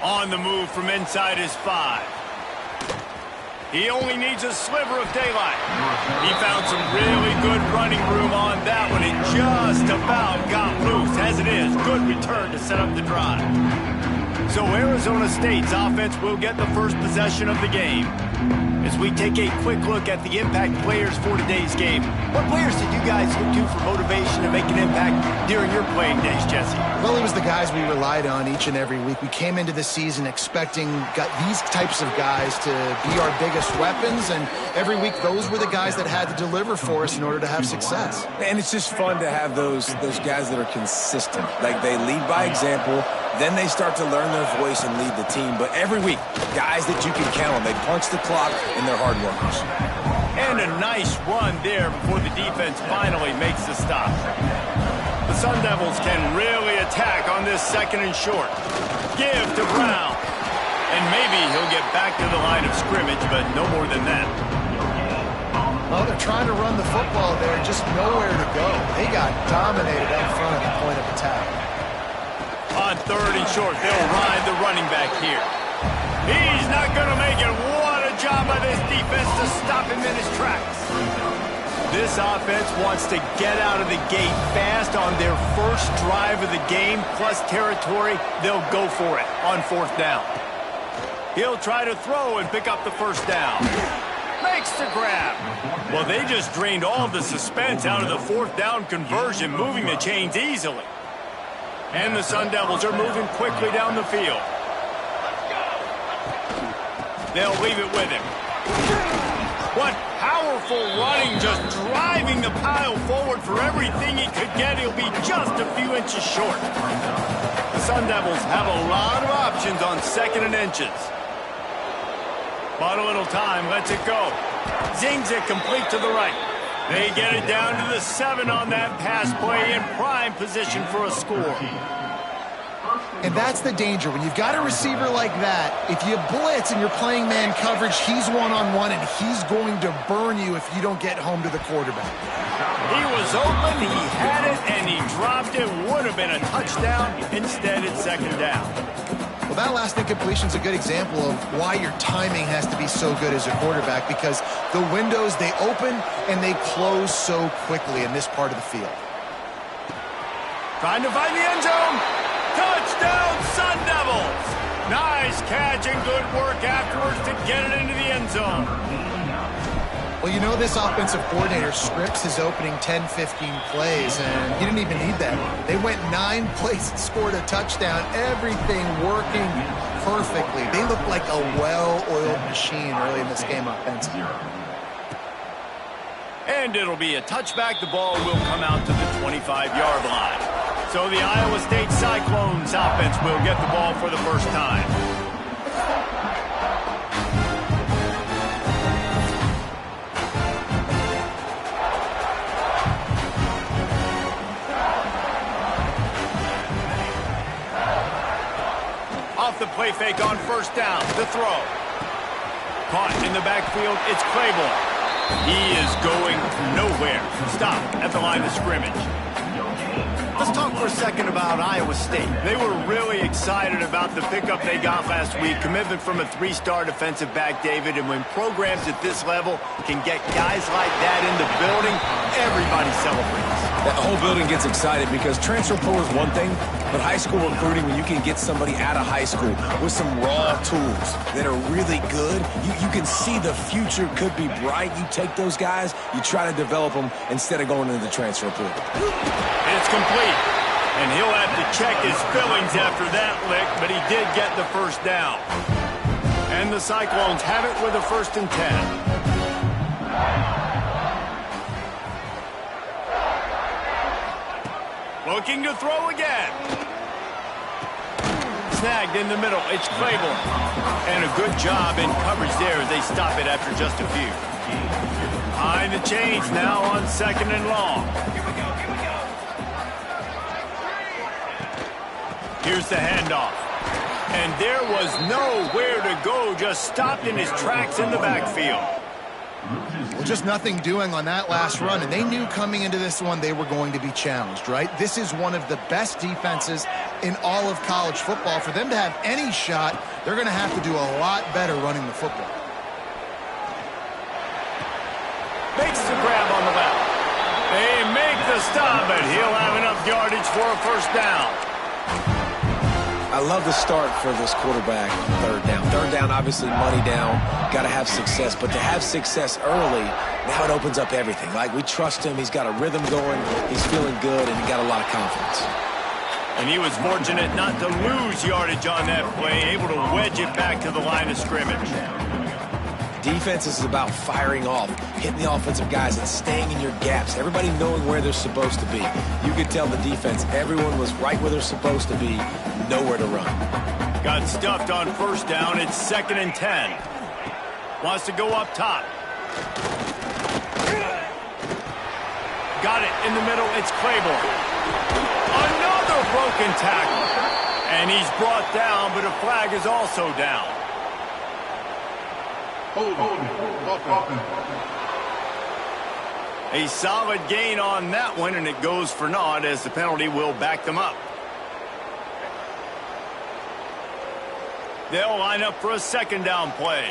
On the move from inside his 5. He only needs a sliver of daylight. He found some really good running room on that one. It just about got loose. As it is, good return to set up the drive. So Arizona State's offense will get the first possession of the game. As we take a quick look at the impact players for today's game, what players did you guys look to for motivation to make an impact during your playing days, Jesse? Well, it was the guys we relied on each and every week. We came into the season expecting these types of guys to be our biggest weapons, and every week those were the guys that had to deliver for us in order to have success. And it's just fun to have those guys that are consistent. Like, they lead by example, then they start to learn their voice and lead the team. But every week, guys that you can count on, they punch the clock and they're hard workers. And a nice run there before the defense finally makes the stop. The Sun Devils can really attack on this 2nd and short. Give to Brown. And maybe he'll get back to the line of scrimmage, but no more than that. Well, they're trying to run the football there, just nowhere to go. They got dominated up front at the point of attack. On 3rd and short, they'll ride the running back here. He's not going to make it. What a job by this defense to stop him in his tracks. This offense wants to get out of the gate fast on their first drive of the game, plus territory. They'll go for it on 4th down. He'll try to throw and pick up the 1st down. Makes the grab. Well, they just drained all the suspense out of the 4th down conversion, moving the chains easily. And the Sun Devils are moving quickly down the field. They'll leave it with him. What powerful running, just driving the pile forward for everything he could get. He'll be just a few inches short. The Sun Devils have a lot of options on 2nd and inches. But a little time, lets it go. Zings it complete to the right. They get it down to the 7 on that pass play, in prime position for a score. And that's the danger. When you've got a receiver like that, if you blitz and you're playing man coverage, he's one-on-one, and he's going to burn you if you don't get home to the quarterback. He was open, he had it, and he dropped it. Would have been a touchdown. Instead, it's 2nd down. Well, that last incompletion is a good example of why your timing has to be so good as a quarterback, because the windows, they open and they close so quickly in this part of the field. Trying to find the end zone. Touchdown, Sun Devils! Nice catch and good work afterwards to get it into the end zone. Well, you know, this offensive coordinator scripts his opening 10, 15 plays, and he didn't even need that. They went 9 plays and scored a touchdown. Everything working perfectly. They look like a well-oiled machine early in this game offensively. And it'll be a touchback. The ball will come out to the 25-yard line. So the Iowa State Cyclones offense will get the ball for the first time. Off the play fake on 1st down. The throw. Caught in the backfield. It's Claiborne. He is going nowhere. Stop at the line of scrimmage. Let's talk for a second about Iowa State. They were really excited about the pickup they got last week. Commitment from a 3-star defensive back, David. And when programs at this level can get guys like that in the building, everybody celebrates. That whole building gets excited because transfer portal is one thing, but high school recruiting, when you can get somebody out of high school with some raw tools that are really good, you can see the future could be bright. You take those guys, you try to develop them instead of going into the transfer portal. It's complete. And he'll have to check his fillings after that lick, but he did get the 1st down. And the Cyclones have it with a 1st and 10. Looking to throw again. Snagged in the middle. It's Claiborne. And a good job in coverage there as they stop it after just a few. Behind the chains now on 2nd and long. Here's the handoff. And there was nowhere to go, just stopped in his tracks in the backfield. Well, just nothing doing on that last run, and they knew coming into this one they were going to be challenged, right? This is one of the best defenses in all of college football. For them to have any shot, they're going to have to do a lot better running the football. Makes the grab on the left. They make the stop, but he'll have enough yardage for a first down. I love the start for this quarterback, third down. Third down, obviously money down, got to have success. But to have success early, now it opens up everything. Like, we trust him, he's got a rhythm going, he's feeling good, and he got a lot of confidence. And he was fortunate not to lose yardage on that play, able to wedge it back to the line of scrimmage. Defense is about firing off, hitting the offensive guys and staying in your gaps. Everybody knowing where they're supposed to be. You could tell the defense, everyone was right where they're supposed to be, nowhere to run. Got stuffed on first down. It's 2nd and 10. Wants to go up top. Got it in the middle. It's Claiborne. Another broken tackle. And he's brought down, but a flag is also down. A solid gain on that one, and it goes for naught as the penalty will back them up. They'll line up for a 2nd down play.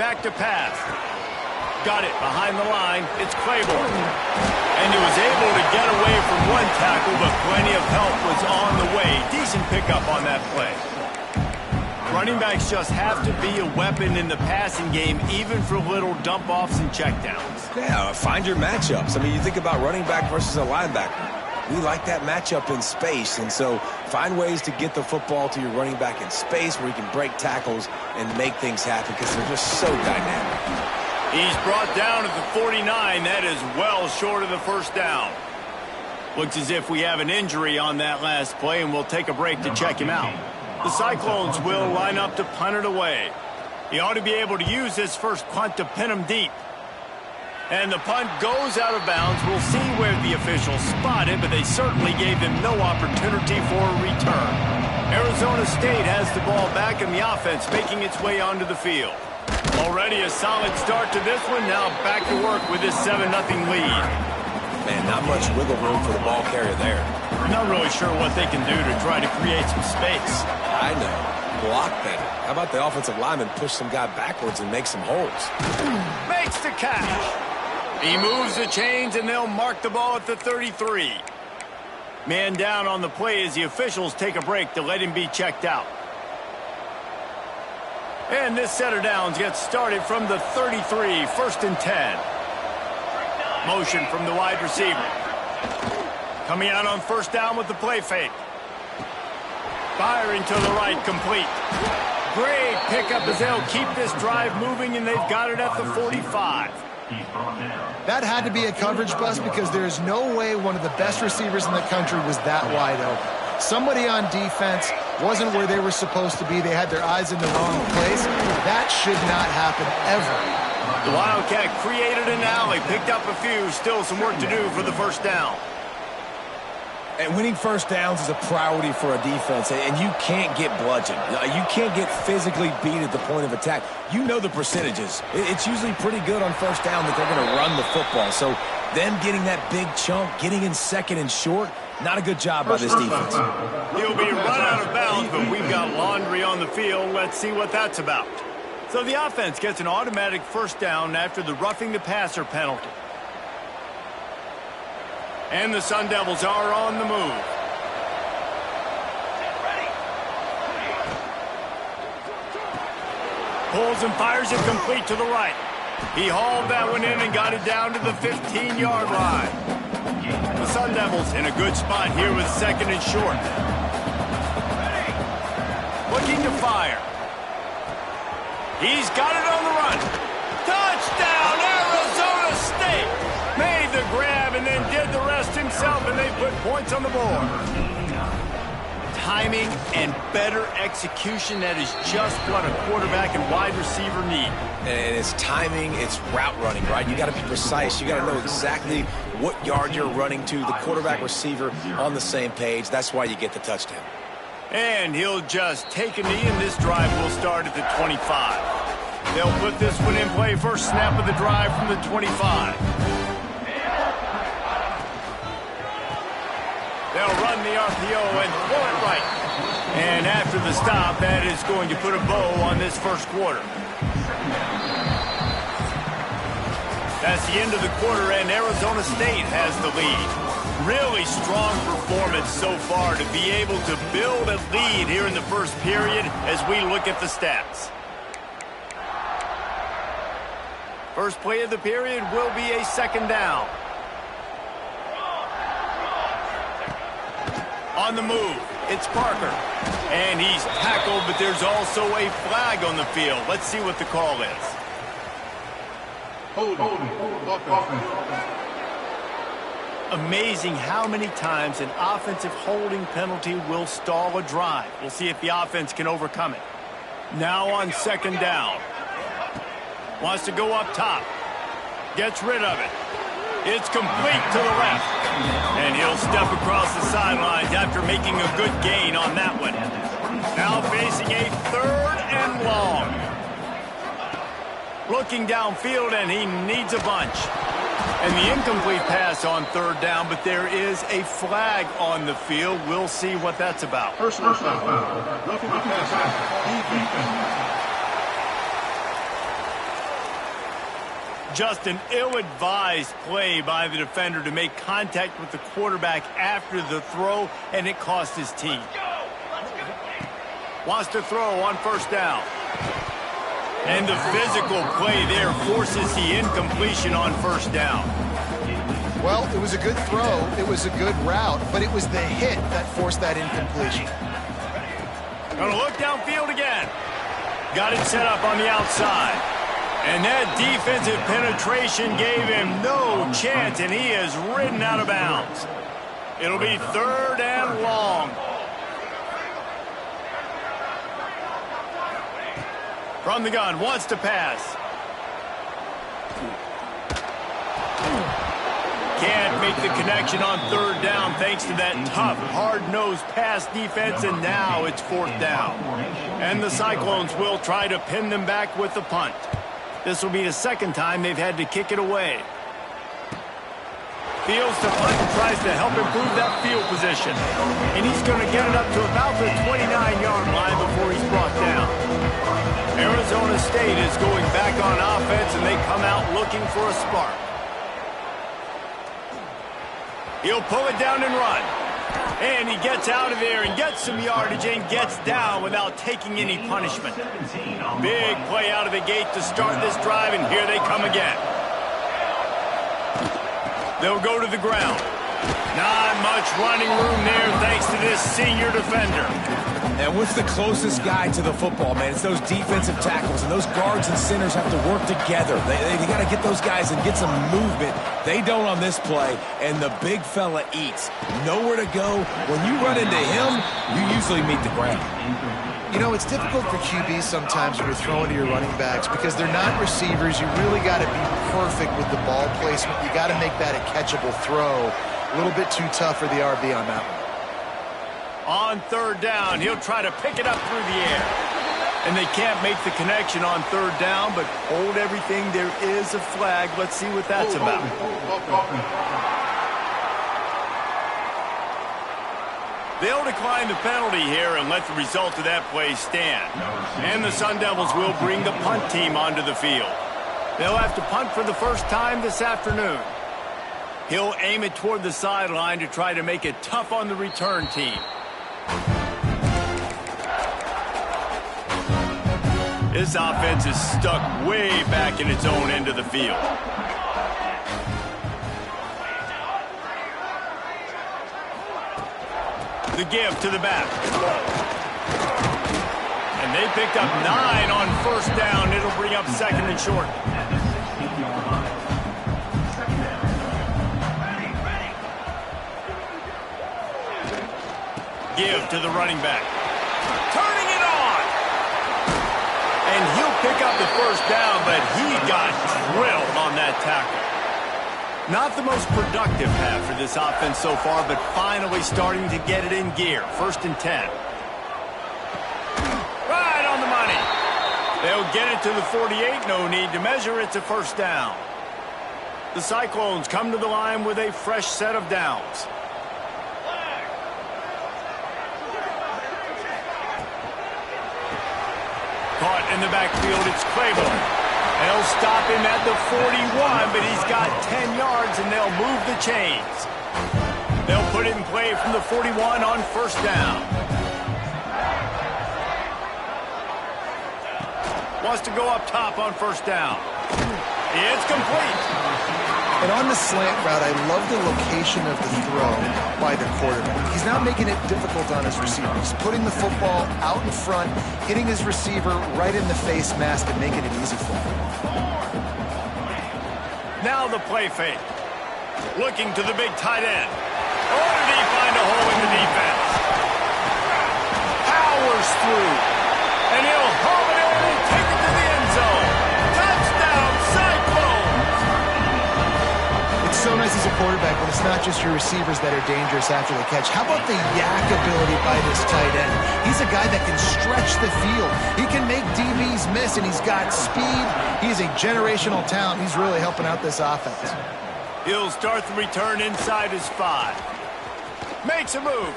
Back to pass. Got it behind the line. It's Claiborne. And he was able to get away from one tackle, but plenty of help was on the way. Decent pickup on that play. Running backs just have to be a weapon in the passing game, even for little dump-offs and checkdowns. Yeah, find your matchups. I mean, you think about running back versus a linebacker. We like that matchup in space, and so find ways to get the football to your running back in space where he can break tackles and make things happen because they're just so dynamic. He's brought down at the 49. That is well short of the first down. Looks as if we have an injury on that last play, and we'll take a break to check him out. The Cyclones will line up to punt it away. He ought to be able to use his first punt to pin him deep. And the punt goes out of bounds. We'll see where the officials spot it, but they certainly gave them no opportunity for a return. Arizona State has the ball back in the offense, making its way onto the field. Already a solid start to this one. Now back to work with this 7-0 lead. Man, not much wiggle room for the ball carrier there. I'm not really sure what they can do to try to create some space. I know. Block better. How about the offensive lineman push some guy backwards and make some holes? Makes the catch. He moves the chains, and they'll mark the ball at the 33. Man down on the play as the officials take a break to let him be checked out. And this set of downs gets started from the 33, 1st and 10. Motion from the wide receiver. Coming out on first down with the play fake. Firing to the right, complete. Great pickup as they'll keep this drive moving, and they've got it at the 45. That had to be a coverage bust because there is no way one of the best receivers in the country was that wide open. Somebody on defense wasn't where they were supposed to be. They had their eyes in the wrong place. That should not happen ever. The Wildcat created an alley, picked up a few, still some work to do for the first down. And winning first downs is a priority for a defense, and you can't get bludgeoned. You can't get physically beat at the point of attack. You know the percentages. It's usually pretty good on first down that they're going to run the football. So them getting that big chunk, getting in 2nd and short, not a good job by this defense. He'll be run out of bounds, but we've got laundry on the field. Let's see what that's about. So the offense gets an automatic first down after the roughing the passer penalty. And the Sun Devils are on the move. Pulls and fires it complete to the right. He hauled that one in and got it down to the 15-yard line. The Sun Devils in a good spot here with 2nd and short. Looking to fire. He's got it on the run. Touchdown, Arizona State! Made the grab and then did the rest himself, and they put points on the board. Timing and better execution, that is just what a quarterback and wide receiver need. And it's timing, it's route running, right? You got to be precise. You got to know exactly what yard you're running to. The quarterback receiver on the same page. That's why you get the touchdown. And he'll just take a knee, and this drive will start at the 25. They'll put this one in play. First snap of the drive from the 25. They'll run the RPO and pull it right. And after the stop, that is going to put a bow on this first quarter. That's the end of the quarter, and Arizona State has the lead. Really strong performance so far to be able to build a lead here in the first period as we look at the stats. First play of the period will be a second down. On the move, it's Parker. And he's tackled, but there's also a flag on the field. Let's see what the call is. Amazing how many times an offensive holding penalty will stall a drive. We'll see if the offense can overcome it. Now on second down. Wants to go up top. Gets rid of it. It's complete to the left. And he'll step across the sidelines after making a good gain on that one. Now facing a third and long. Looking downfield, and he needs a bunch. And the incomplete pass on third down, but there is a flag on the field. We'll see what that's about. Personal foul. Roughing the passer. Just an ill-advised play by the defender to make contact with the quarterback after the throw, and it cost his team. Wants to throw on first down. And the physical play there forces the incompletion on first down. Well, it was a good throw. It was a good route, but it was the hit that forced that incompletion. Gonna look downfield again. Got it set up on the outside. And that defensive penetration gave him no chance, and he is ridden out of bounds. It'll be third and long. From the gun, wants to pass. Can't make the connection on third down thanks to that tough, hard-nosed pass defense, and now it's fourth down. And the Cyclones will try to pin them back with the punt. This will be the second time they've had to kick it away. Fields to punt and tries to help improve that field position. And he's going to get it up to about the 29-yard line before he's brought down. Arizona State is going back on offense, and they come out looking for a spark. He'll pull it down and run. And he gets out of there and gets some yardage and gets down without taking any punishment. Big play out of the gate to start this drive, and here they come again. They'll go to the ground. Not much running room there thanks to this senior defender. And what's the closest guy to the football, man? It's those defensive tackles, and those guards and centers have to work together. They got to get those guys and get some movement. They don't on this play, and the big fella eats. Nowhere to go. When you run into him, you usually meet the ground. You know, it's difficult for QBs sometimes when you're throwing to your running backs because they're not receivers. You really got to be perfect with the ball placement. You got to make that a catchable throw. A little bit too tough for the RB on that one. On third down, he'll try to pick it up through the air. And they can't make the connection on third down, but hold everything. There is a flag. Let's see what that's about. They'll decline the penalty here and let the result of that play stand. And the Sun Devils will bring the punt team onto the field. They'll have to punt for the first time this afternoon. He'll aim it toward the sideline to try to make it tough on the return team. This offense is stuck way back in its own end of the field. The give to the back. And they picked up 9 on first down. It'll bring up second and short. Give to the running back. Turning it on. And he'll pick up the first down, but he got drilled on that tackle. Not the most productive half for this offense so far, but finally starting to get it in gear. First and 10. Right on the money. They'll get it to the 48. No need to measure. It's a first down. The Cyclones come to the line with a fresh set of downs. Caught in the backfield, it's Claiborne. They'll stop him at the 41, but he's got 10 yards, and they'll move the chains. They'll put it in play from the 41 on first down. Wants to go up top on first down. It's complete. And on the slant route, I love the location of the throw by the quarterback. He's not making it difficult on his receiver. He's putting the football out in front, hitting his receiver right in the face mask and making it easy for him. Now the play fake. Looking to the big tight end. Oh, did he find a hole in the defense? Powers through. And he'll home it in and take it to the end zone. Touchdown, Cyclones! It's so nice as a quarterback when it's not just your receivers that are dangerous after the catch. How about the yak ability by this tight end? He's a guy that can stretch the field. He can make DBs miss, and he's got speed. He's a generational talent. He's really helping out this offense. He'll start the return inside his 5. Makes a move.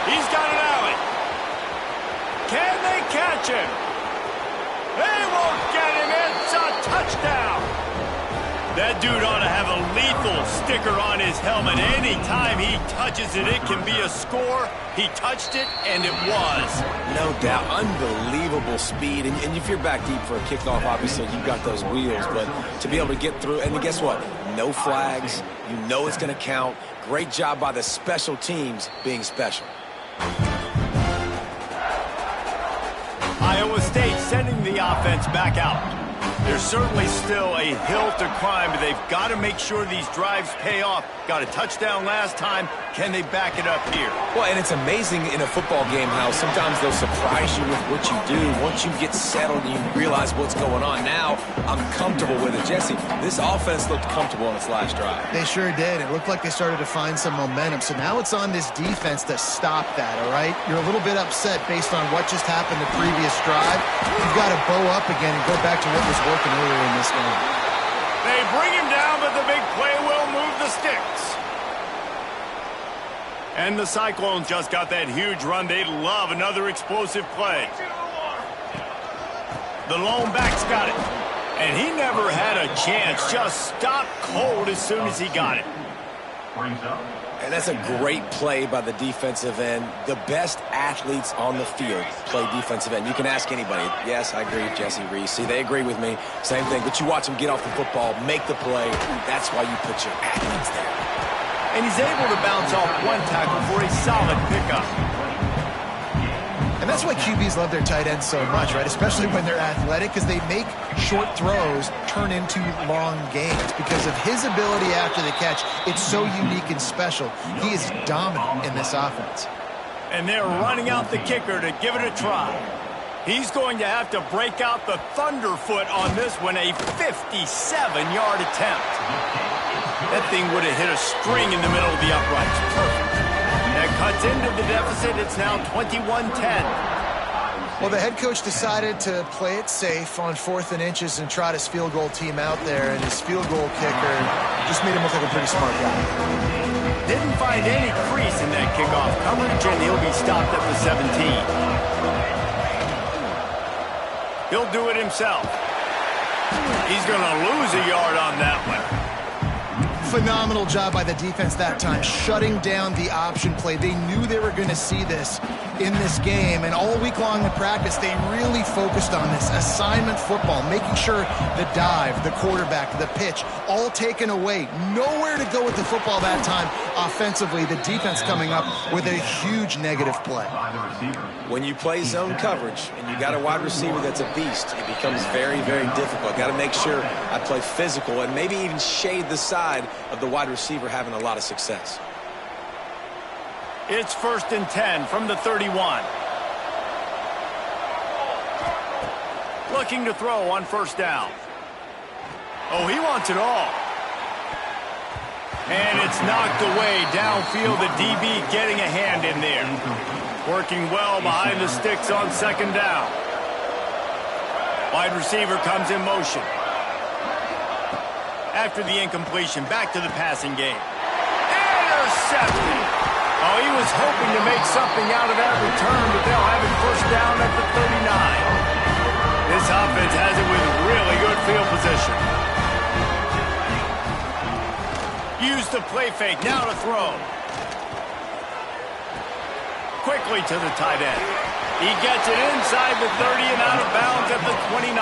He's got an alley. Can they catch him? They won't get him. It's a touchdown. That dude ought to have a lethal sticker on his helmet. Anytime he touches it, it can be a score. He touched it, and it was. No doubt. Unbelievable speed. And if you're back deep for a kickoff, obviously you've got those wheels. But to be able to get through, and guess what? No flags. You know it's going to count. Great job by the special teams being special. Iowa State sending the offense back out. There's certainly still a hill to climb, but they've got to make sure these drives pay off. Got a touchdown last time. Can they back it up here? Well, and it's amazing in a football game how sometimes they'll surprise you with what you do. Once you get settled and you realize what's going on, now I'm comfortable with it. Jesse, this offense looked comfortable on its last drive. They sure did. It looked like they started to find some momentum. So now it's on this defense to stop that, all right? You're a little bit upset based on what just happened the previous drive. You've got to bow up again and go back to what was working earlier in this game. They bring him down, but the big play will move the sticks. And the Cyclones just got that huge run. They'd love another explosive play. The lone back's got it. And he never had a chance. Just stopped cold as soon as he got it. And that's a great play by the defensive end. The best athletes on the field play defensive end. You can ask anybody. Yes, I agree, Jesse Reese. See, they agree with me. Same thing. But you watch them get off the football, make the play. That's why you put your athletes there. And he's able to bounce off one tackle for a solid pickup. And that's why QBs love their tight ends so much, right? Especially when they're athletic, because they make short throws turn into long gains. Because of his ability after the catch, it's so unique and special. He is dominant in this offense. And they're running out the kicker to give it a try. He's going to have to break out the thunderfoot on this one, a 57-yard attempt. That thing would have hit a string in the middle of the uprights. Perfect. That cuts into the deficit. It's now 21-10. Well, the head coach decided to play it safe on 4th and inches and trot his field goal team out there, and his field goal kicker just made him look like a pretty smart guy. Didn't find any crease in that kickoff coverage, and he'll be stopped at the 17. He'll do it himself. He's going to lose a yard on that one. Phenomenal job by the defense that time, shutting down the option play. They knew they were going to see this in this game, and all week long in practice, they really focused on this assignment football, making sure the dive, the quarterback, the pitch, all taken away. Nowhere to go with the football that time offensively. The defense coming up with a huge negative play. When you play zone coverage and you got a wide receiver that's a beast, it becomes very, very difficult. Got to make sure I play physical and maybe even shade the side of the wide receiver having a lot of success. It's 1st and 10 from the 31. Looking to throw on first down. Oh, he wants it all. And it's knocked away downfield. The DB getting a hand in there. Working well behind the sticks on 2nd down. Wide receiver comes in motion. After the incompletion, back to the passing game. Intercepted. Oh, he was hoping to make something out of that return, but they'll have it first down at the 39. This offense has it with really good field position. Use the play fake, now to throw. Quickly to the tight end. He gets it inside the 30 and out of bounds at the 29.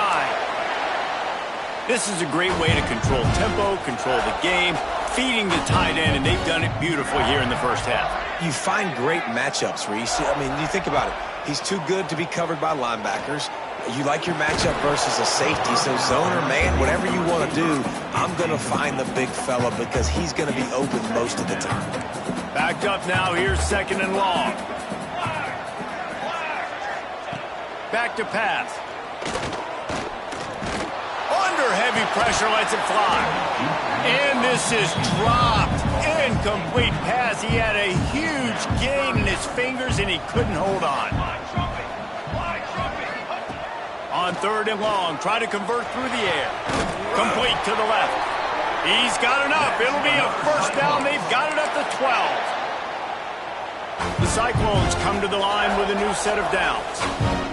This is a great way to control tempo, control the game, feeding the tight end, and they've done it beautifully here in the first half. You find great matchups, Reese. I mean, you think about it. He's too good to be covered by linebackers. You like your matchup versus a safety, so zone or man, whatever you want to do, I'm going to find the big fella because he's going to be open most of the time. Backed up now, here's second and long. Back to pass. Under heavy pressure, lets it fly. And this is dropped. Incomplete pass. He had a huge gain in his fingers, and he couldn't hold on. On third and long, try to convert through the air. Complete to the left. He's got enough. It'll be a first down. They've got it at the 12. The Cyclones come to the line with a new set of downs.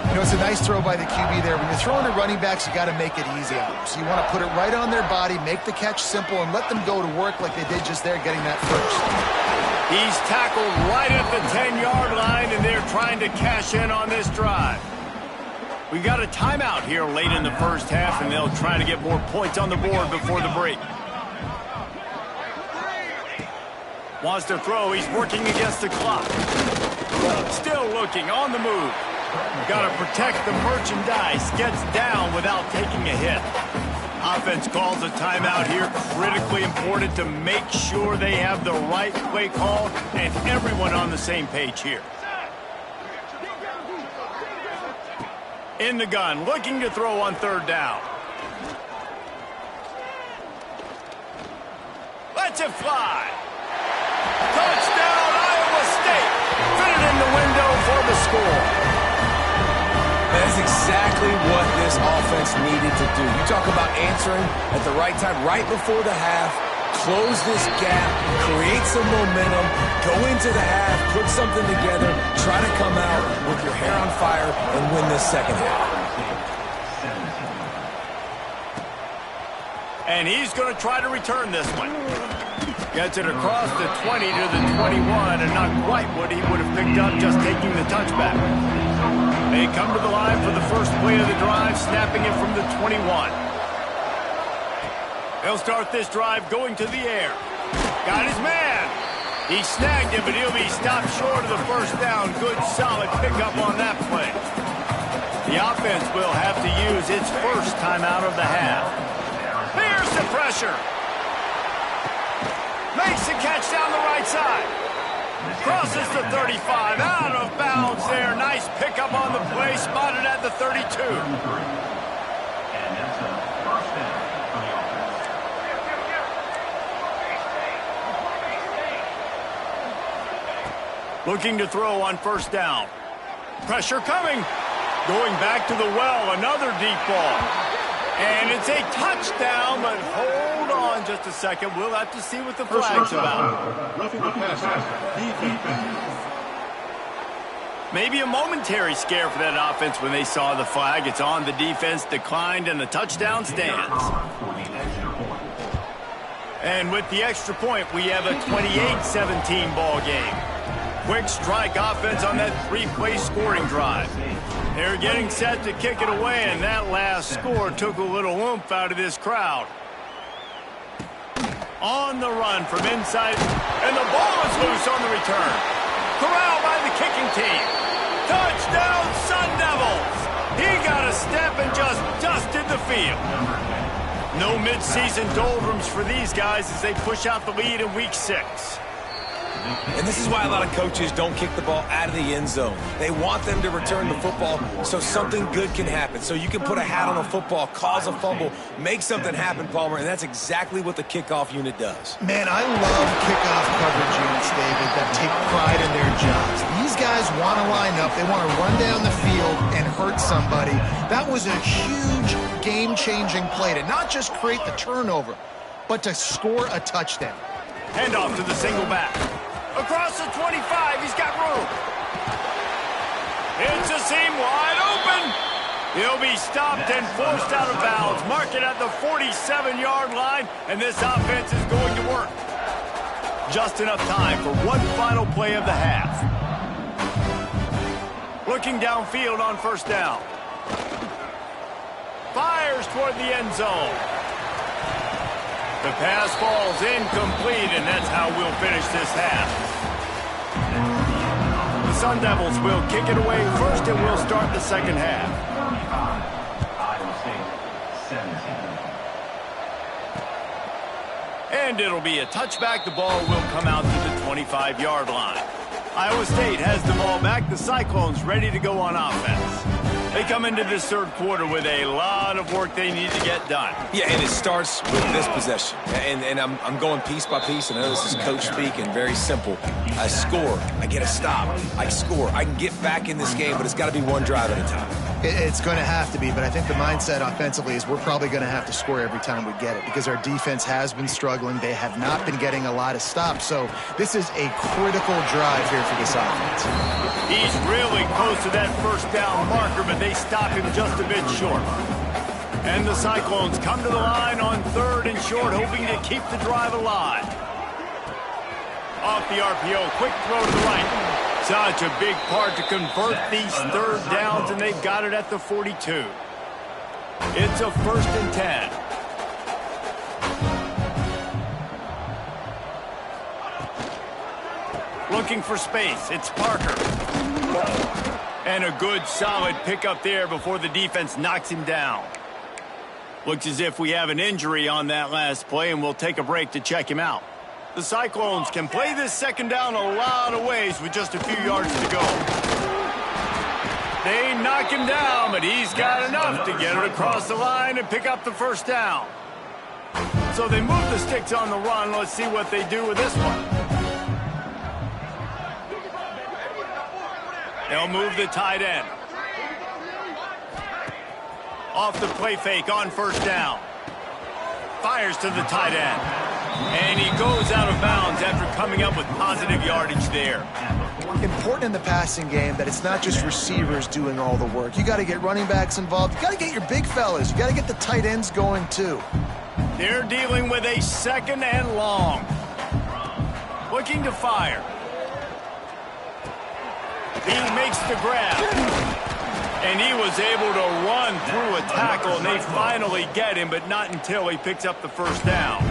You know, it's a nice throw by the QB there. When you're throwing to running backs, you got to make it easy on them. So you want to put it right on their body, make the catch simple, and let them go to work like they did just there, getting that first. He's tackled right at the 10-yard line, and they're trying to cash in on this drive. We got a timeout here late in the first half, and they'll try to get more points on the board before the break. Wants to throw. He's working against the clock. Still looking on the move. Got to protect the merchandise. Gets down without taking a hit. Offense calls a timeout here. Critically important to make sure they have the right play call and everyone on the same page here. In the gun, looking to throw on third down. Lets it fly. Touchdown, Iowa State. Fit it in the window for the score. That's exactly what this offense needed to do. You talk about answering at the right time, right before the half, close this gap, create some momentum, go into the half, put something together, try to come out with your hair on fire and win this second half. And he's going to try to return this one. Gets it across the 20 to the 21, and not quite what he would have picked up just taking the touchback. They come to the line for the first play of the drive, snapping it from the 21. They'll start this drive going to the air. Got his man. He snagged him, but he'll be stopped short of the first down. Good, solid pickup on that play. The offense will have to use its first timeout of the half. Here's the pressure. Makes the catch down the right side. Crosses the 35. Out of bounds there. Nice pickup on the play. Spotted at the 32. Looking to throw on first down. Pressure coming. Going back to the well. Another deep ball. And it's a touchdown, but hold on just a second. We'll have to see what the flag's about. Maybe a momentary scare for that offense when they saw the flag. It's on, the defense declined, and the touchdown stands. And with the extra point, we have a 28-17 ball game. Quick strike offense on that three-play scoring drive. They're getting set to kick it away, and that last score took a little oomph out of this crowd. On the run from inside, and the ball is loose on the return. Corralled by the kicking team. Touchdown, Sun Devils! He got a step and just dusted the field. No midseason doldrums for these guys as they push out the lead in Week 6. And this is why a lot of coaches don't kick the ball out of the end zone. They want them to return the football so something good can happen. So you can put a hat on a football, cause a fumble, make something happen, Palmer, and that's exactly what the kickoff unit does. Man, I love kickoff coverage units, David, that take pride in their jobs. These guys want to line up. They want to run down the field and hurt somebody. That was a huge game-changing play to not just create the turnover, but to score a touchdown. Handoff to the single back. Across the 25, he's got room. It's a seam wide open. He'll be stopped and forced out of bounds. Mark it at the 47-yard line, and this offense is going to work. Just enough time for one final play of the half. Looking downfield on first down. Fires toward the end zone. The pass falls incomplete, and that's how we'll finish this half. The Sun Devils will kick it away first, and we'll start the second half. Iowa State, 17. And it'll be a touchback. The ball will come out to the 25-yard line. Iowa State has the ball back. The Cyclones ready to go on offense. They come into this third quarter with a lot of work they need to get done. Yeah, and it starts with this possession. And I'm going piece by piece. I know this is coach speak and very simple. I score. I get a stop. I score. I can get back in this game, but it's got to be one drive at a time. It's going to have to be, but I think the mindset offensively is we're probably going to have to score every time we get it because our defense has been struggling. They have not been getting a lot of stops, so this is a critical drive here for this offense. He's really close to that first down marker, but they stop him just a bit short. And the Cyclones come to the line on third and short, hoping to keep the drive alive. Off the RPO, quick throw to the right. Such a big part to convert these third downs, and they've got it at the 42. It's a 1st and 10. Looking for space. It's Parker. And a good, solid pickup there before the defense knocks him down. Looks as if we have an injury on that last play, and we'll take a break to check him out. The Cyclones can play this second down a lot of ways with just a few yards to go. They knock him down, but he's got enough to get it across the line and pick up the first down. So they move the sticks on the run. Let's see what they do with this one. They'll move the tight end. Off the play fake on first down. Fires to the tight end. And he goes out of bounds after coming up with positive yardage there. Important in the passing game that it's not just receivers doing all the work. You got to get running backs involved. You got to get your big fellas. You got to get the tight ends going too. They're dealing with a 2nd and long. Looking to fire. He makes the grab. And he was able to run through a tackle, and they finally get him, but not until he picks up the first down.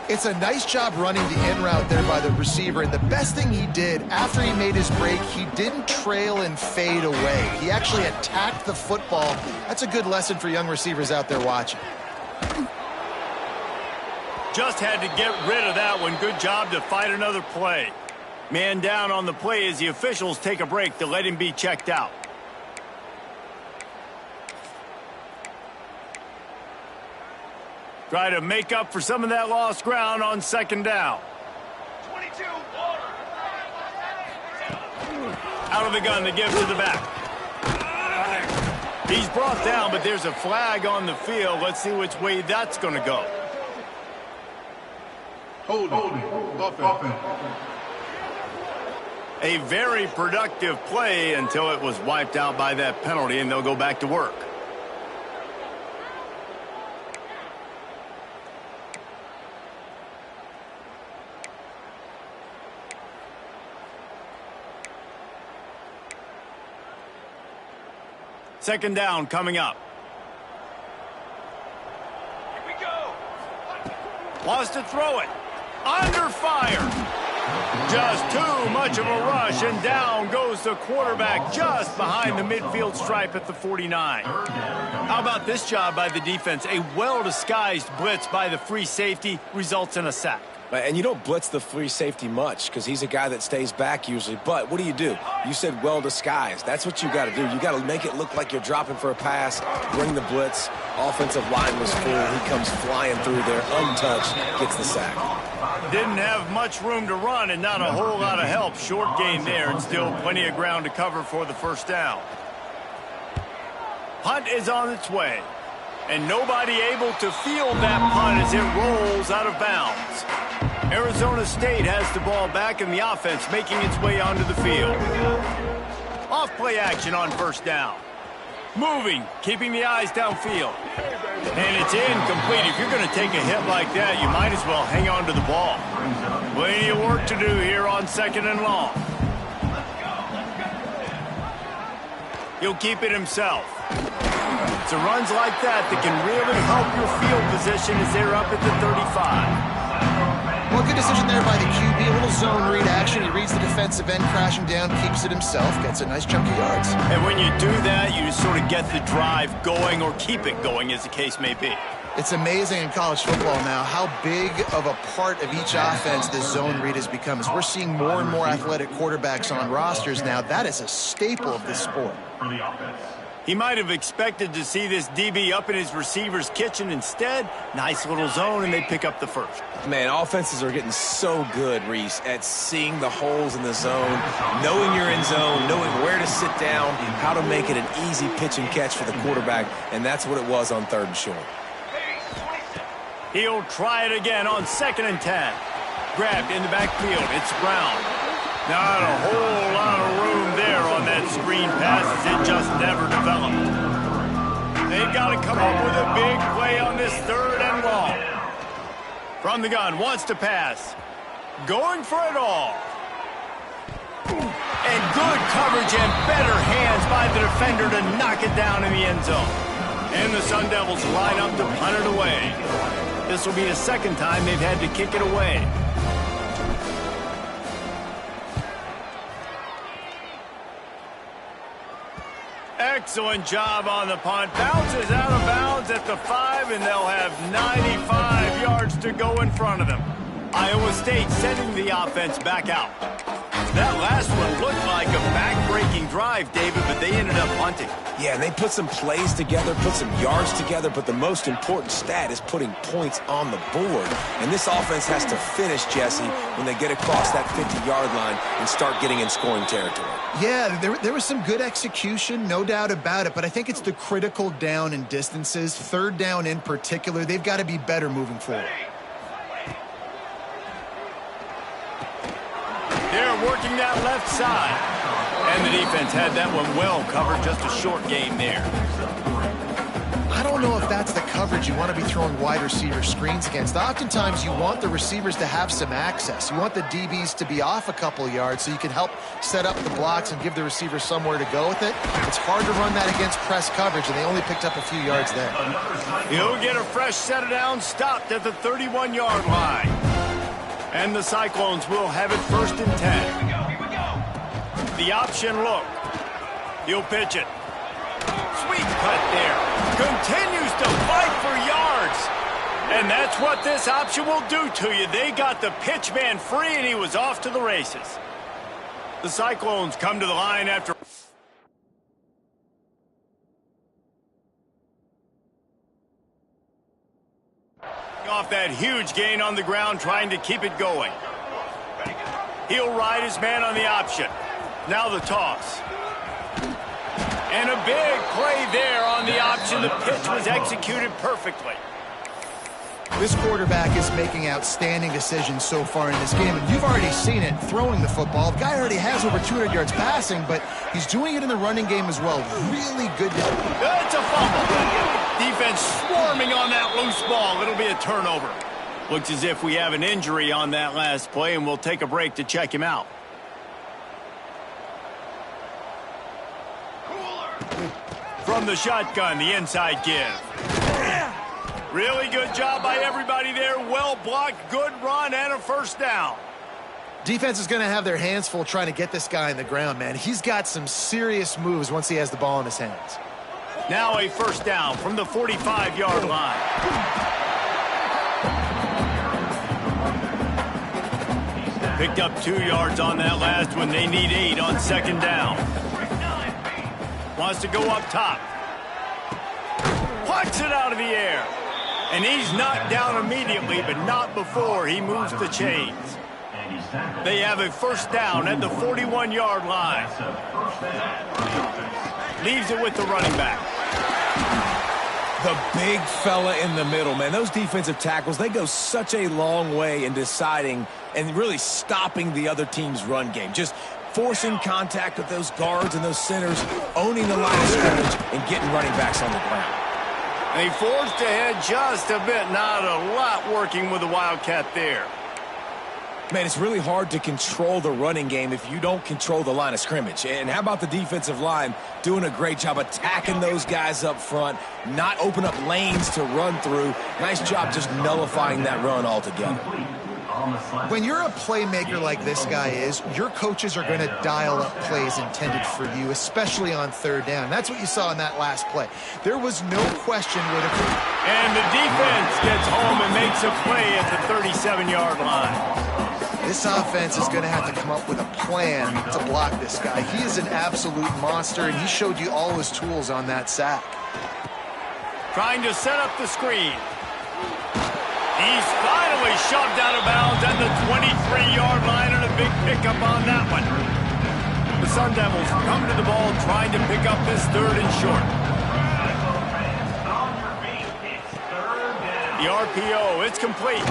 It's a nice job running the in route there by the receiver, and the best thing he did after he made his break, he didn't trail and fade away. He actually attacked the football. That's a good lesson for young receivers out there watching. Just had to get rid of that one. Good job to fight another play. Man down on the play as the officials take a break to let him be checked out. Try to make up for some of that lost ground on second down. 22. Out of the gun to give to the back. He's brought down, but there's a flag on the field. Let's see which way that's going to go. Holding. Offense. A very productive play until it was wiped out by that penalty, and they'll go back to work. Second down coming up. Here we go. Wants to throw it. Under fire. Just too much of a rush, and down goes the quarterback just behind the midfield stripe at the 49. How about this job by the defense? A well-disguised blitz by the free safety results in a sack. And you don't blitz the free safety much because he's a guy that stays back usually. But what do? You said well-disguised. That's what you got to do. You got to make it look like you're dropping for a pass, bring the blitz. Offensive line was full. He comes flying through there, untouched, gets the sack. didn't have much room to run and not a whole lot of help. Short gain there and still plenty of ground to cover for the first down. Punt is on its way. And nobody able to field that punt as it rolls out of bounds. Arizona State has the ball back in the offense making its way onto the field. Off play action on first down. Moving, keeping the eyes downfield. And it's incomplete. If you're going to take a hit like that, you might as well hang on to the ball. Plenty of work to do here on second and long. He'll keep it himself. It's the runs like that that can really help your field position as they're up at the 35. Well, good decision there by the QB. A little zone read action. He reads the defensive end crashing down, keeps it himself, gets a nice chunk of yards. And when you do that, you sort of get the drive going or keep it going, as the case may be. It's amazing in college football now how big of a part of each offense this zone read has become. As we're seeing more and more athletic quarterbacks on rosters now, that is a staple of this sport. For the offense. He might have expected to see this DB up in his receiver's kitchen. Instead, nice little zone, and they pick up the first. Man, offenses are getting so good, Reese, at seeing the holes in the zone, knowing you're in zone, knowing where to sit down, how to make it an easy pitch and catch for the quarterback, and that's what it was on 3rd and short. He'll try it again on 2nd and 10. Grabbed in the backfield. It's Brown. Not a whole lot of room there on that screen pass as it just never developed. They've got to come up with a big play on this 3rd and long. From the gun, wants to pass. Going for it all. And good coverage and better hands by the defender to knock it down in the end zone. And the Sun Devils line up to punt it away. This will be the 2nd time they've had to kick it away. Excellent job on the punt. Bounces out of bounds at the 5, and they'll have 95 yards to go in front of them. Iowa State sending the offense back out. That last one looked like a back-breaking drive, David, but they ended up punting. Yeah, and they put some plays together, put some yards together, but the most important stat is putting points on the board. And this offense has to finish, Jesse, when they get across that 50-yard line and start getting in scoring territory. Yeah, there was some good execution, no doubt about it, but I think it's the critical down and distances, 3rd down in particular. They've got to be better moving forward. They're working that left side. And the defense had that one well covered, just a short game there. I don't know if that's the coverage you want to be throwing wide receiver screens against. Oftentimes, you want the receivers to have some access. You want the DBs to be off a couple yards so you can help set up the blocks and give the receiver somewhere to go with it. It's hard to run that against press coverage, and they only picked up a few yards there. He'll get a fresh set of downs, stopped at the 31-yard line. And the Cyclones will have it 1st and 10. The option look. He'll pitch it. Sweet cut there. Continues to fight for yards. And that's what this option will do to you. They got the pitch man free, and he was off to the races. The Cyclones come to the line after... off that huge gain on the ground, trying to keep it going. He'll ride his man on the option. Now the toss. And a big play there on the option. The pitch was executed perfectly. This quarterback is making outstanding decisions so far in this game, and you've already seen it throwing the football. The guy already has over 200 yards passing, but he's doing it in the running game as well. Really good. It's a fumble. Defense swarming on that loose ball. It'll be a turnover. Looks as if we have an injury on that last play, and we'll take a break to check him out. From the shotgun, the inside give. Really good job by everybody there. Well blocked, good run, and a first down. Defense is going to have their hands full trying to get this guy on the ground, man. He's got some serious moves once he has the ball in his hands. Now a first down from the 45-yard line. Picked up 2 yards on that last one. They need 8 on 2nd down. Wants to go up top. Plucks it out of the air. And he's knocked down immediately, but not before he moves the chains. They have a first down at the 41-yard line. Leaves it with the running back. The big fella in the middle, man. Those defensive tackles, they go such a long way in deciding and really stopping the other team's run game. Just forcing contact with those guards and those centers, owning the line of scrimmage, and getting running backs on the ground. They forced ahead just a bit. Not a lot working with the Wildcat there. Man, it's really hard to control the running game if you don't control the line of scrimmage. And how about the defensive line doing a great job attacking those guys up front, not open up lanes to run through. Nice job just nullifying that run altogether. When you're a playmaker like this guy is, your coaches are going to dial up plays intended for you, especially on third down. That's what you saw in that last play. There was no question with it. And the defense gets home and makes a play at the 37-yard line. This offense is going to have to come up with a plan to block this guy. He is an absolute monster, and he showed you all his tools on that sack. Trying to set up the screen. He's finally shoved out of bounds at the 23-yard line, and a big pickup on that one. The Sun Devils come to the ball trying to pick up this third and short. The RPO, it's complete.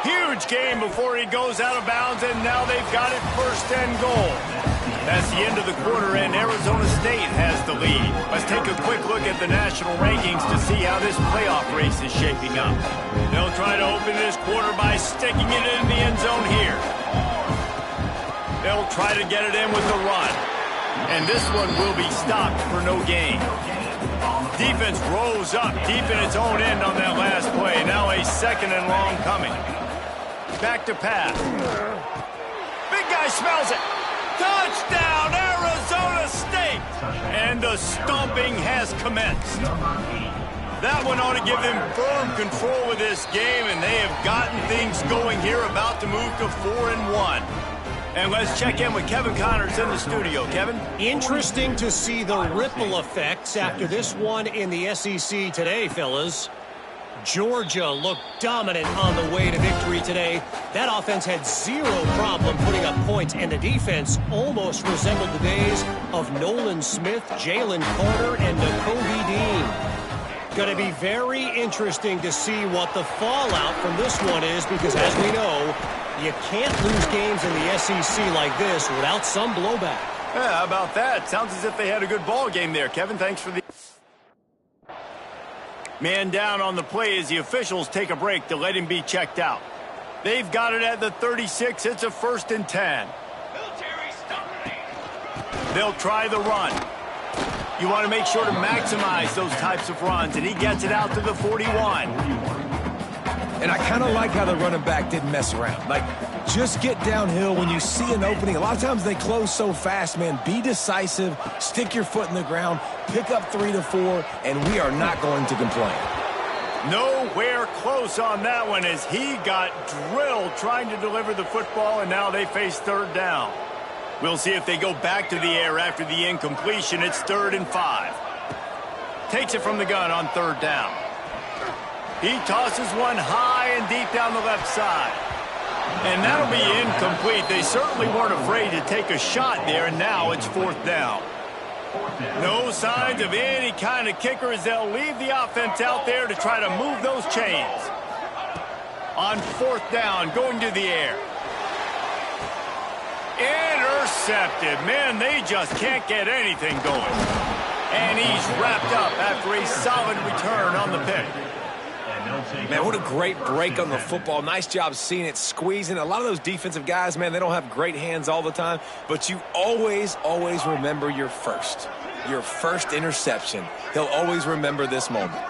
Huge game before he goes out of bounds, and now they've got it first and goal. That's the end of the quarter, and Arizona State has the lead. Let's take a quick look at the national rankings to see how this playoff race is shaping up. They'll try to open this quarter by sticking it in the end zone here. They'll try to get it in with the run. And this one will be stopped for no gain. Defense rose up deep in its own end on that last play. Now a second and long coming. Back to pass. Big guy smells it. Touchdown, Arizona State! And the stomping has commenced. That one ought to give them firm control of this game, and they have gotten things going here, about to move to 4-1. And let's check in with Kevin Connors in the studio. Kevin? Interesting to see the ripple effects after this one in the SEC today, fellas. Georgia looked dominant on the way to victory today. That offense had zero problem putting up points, and the defense almost resembled the days of Nolan Smith, Jalen Carter, and Nakobe Dean. Going to be very interesting to see what the fallout from this one is, because as we know, you can't lose games in the SEC like this without some blowback. Yeah, how about that? Sounds as if they had a good ball game there. Kevin, thanks for the... Man down on the play as the officials take a break to let him be checked out. They've got it at the 36. It's a 1st and 10. They'll try the run. You want to make sure to maximize those types of runs, and he gets it out to the 41. And I kind of like how the running back didn't mess around. Like, just get downhill when you see an opening. A lot of times they close so fast, man. Be decisive, stick your foot in the ground, pick up 3 to 4, and we are not going to complain. Nowhere close on that one as he got drilled trying to deliver the football, and now they face 3rd down. We'll see if they go back to the air after the incompletion. It's 3rd and 5. Takes it from the gun on 3rd down. He tosses one high and deep down the left side. And that'll be incomplete. They certainly weren't afraid to take a shot there, and now it's 4th down. No signs of any kind of kicker as they'll leave the offense out there to try to move those chains. On 4th down, going to the air. Intercepted. Man, they just can't get anything going. And he's wrapped up after a solid return on the pick. Man, what a great break on the football. Nice job seeing it, squeezing. A lot of those defensive guys, man, they don't have great hands all the time, but you always remember your first interception. He'll always remember this moment.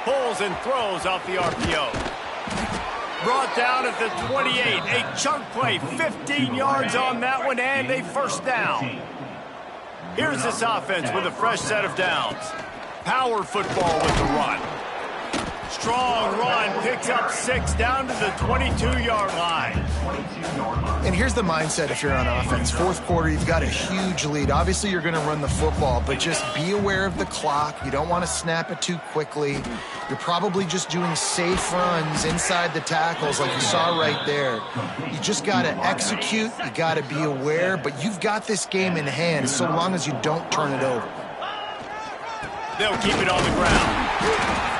Pulls and throws off the RPO. Brought down at the 28. A chunk play, 15 yards on that one, and a 1st down. Here's this offense with a fresh set of downs. Power football with the run. strong run. Picks up 6 down to the 22-yard line. And here's the mindset if you're on offense. Fourth quarter, you've got a huge lead. Obviously, you're going to run the football, but just be aware of the clock. You don't want to snap it too quickly. You're probably just doing safe runs inside the tackles like you saw right there. You just got to execute. You got to be aware, but you've got this game in hand so long as you don't turn it over. They'll keep it on the ground.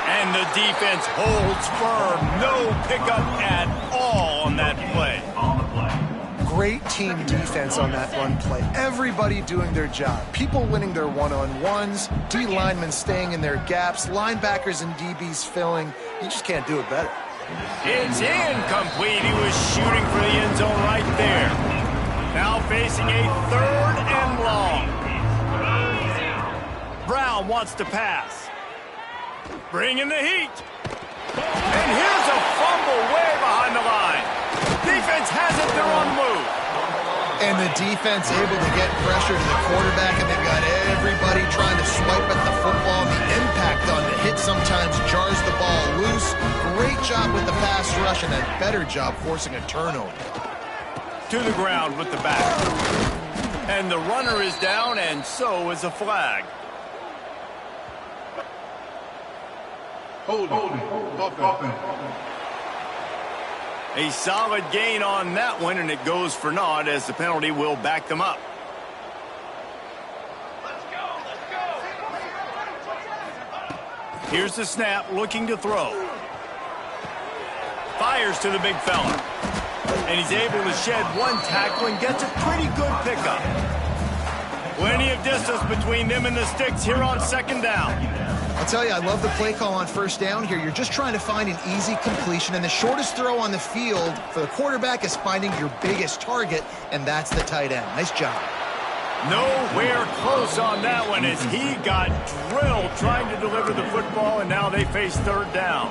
And the defense holds firm. No pickup at all on that play. Great team defense on that run play. Everybody doing their job. People winning their one-on-ones, D linemen staying in their gaps, linebackers and DBs filling. You just can't do it better. It's incomplete. He was shooting for the end zone right there. Now facing a 3rd and long. Brown wants to pass. Bringing the heat. And here's a fumble way behind the line. Defense has it. They're on the move. And the defense able to get pressure to the quarterback, and they've got everybody trying to swipe at the football. The impact on the hit sometimes jars the ball loose. Great job with the pass rush, and a better job forcing a turnover. To the ground with the back. And the runner is down, and so is a flag. Holding. Offense. A solid gain on that one, and it goes for naught as the penalty will back them up. Here's the snap, looking to throw. Fires to the big fella. And he's able to shed one tackle and gets a pretty good pickup. Plenty of distance between them and the sticks here on 2nd down. I'll tell you, I love the play call on 1st down here. You're just trying to find an easy completion, and the shortest throw on the field for the quarterback is finding your biggest target, and that's the tight end. Nice job. Nowhere close on that one as he got drilled trying to deliver the football, and now they face 3rd down.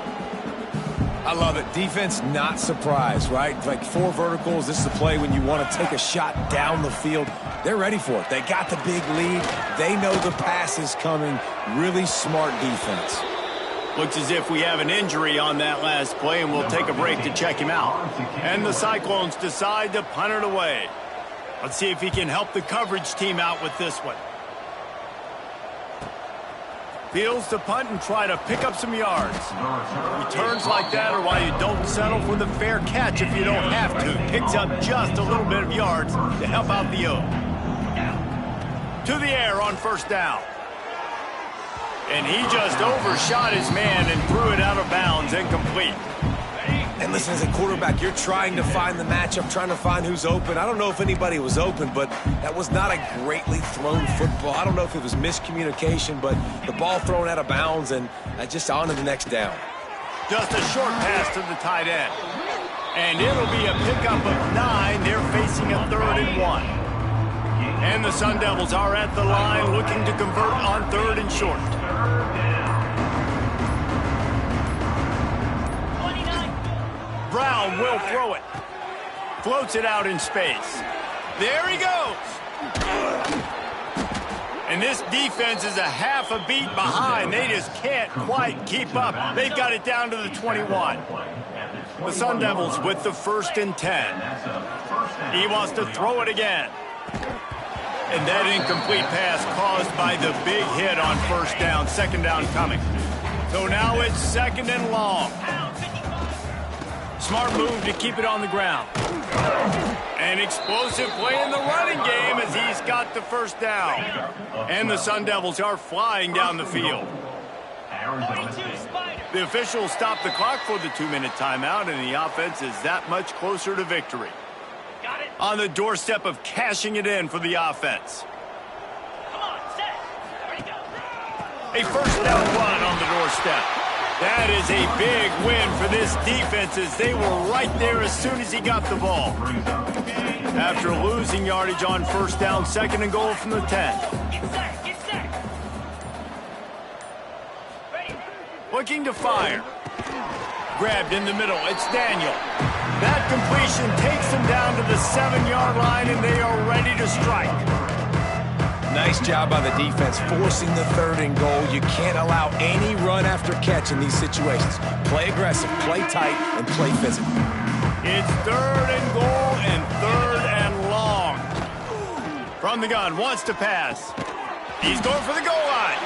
I love it. Defense not surprised, right? Like 4 verticals. This is the play when you want to take a shot down the field. They're ready for it. They got the big lead. They know the pass is coming. Really smart defense. Looks as if we have an injury on that last play, and we'll take a break to check him out. And the Cyclones decide to punt it away. Let's see if he can help the coverage team out with this one. Fields to punt and try to pick up some yards. Returns like that are why you don't settle for the fair catch if you don't have to. Picks up just a little bit of yards to help out the O. To the air on 1st down. And he just overshot his man and threw it out of bounds, incomplete. And listen, as a quarterback, you're trying to find the matchup, trying to find who's open. I don't know if anybody was open, but that was not a greatly thrown football. I don't know if it was miscommunication, but the ball thrown out of bounds and just on to the next down. Just a short pass to the tight end. And it'll be a pickup of 9. They're facing a 3rd and 1. And the Sun Devils are at the line looking to convert on 3rd and short. Brown will throw it. Floats it out in space. There he goes. And this defense is a half a beat behind. They just can't quite keep up. They've got it down to the 21. The Sun Devils with the 1st and 10. He wants to throw it again. And that incomplete pass caused by the big hit on 1st down. 2nd down coming. So now it's 2nd and long. Smart move to keep it on the ground. An explosive play in the running game as he's got the 1st down. And the Sun Devils are flying down the field. The officials stop the clock for the 2-minute timeout, and the offense is that much closer to victory. On the doorstep of cashing it in for the offense. A 1st down run on the doorstep. That is a big win for this defense as they were right there as soon as he got the ball. After losing yardage on 1st down, 2nd and goal from the 10. Looking to fire. Grabbed in the middle. It's Daniel. That completion takes them down to the 7-yard line, and they are ready to strike. Nice job by the defense, forcing the 3rd and goal. You can't allow any run after catch in these situations. Play aggressive, play tight, and play physical. It's 3rd and goal and 3rd and long. From the gun, wants to pass. He's going for the goal line.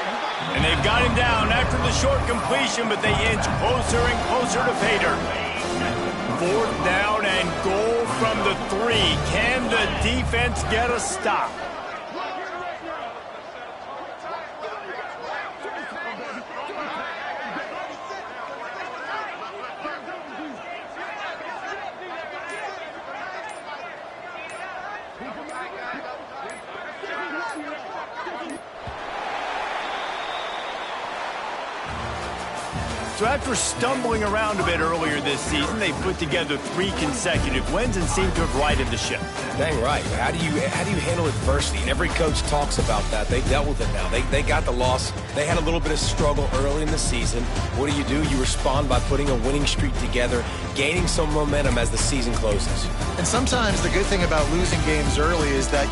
And they've got him down after the short completion, but they inch closer and closer to pay dirt. 4th down and goal from the 3. Can the defense get a stop? So after stumbling around a bit earlier this season, they put together 3 consecutive wins and seem to have righted the ship. Dang right. How do you handle adversity? And every coach talks about that. They dealt with it now. They got the loss. They had a little bit of struggle early in the season. What do? You respond by putting a winning streak together, gaining some momentum as the season closes. And sometimes the good thing about losing games early is that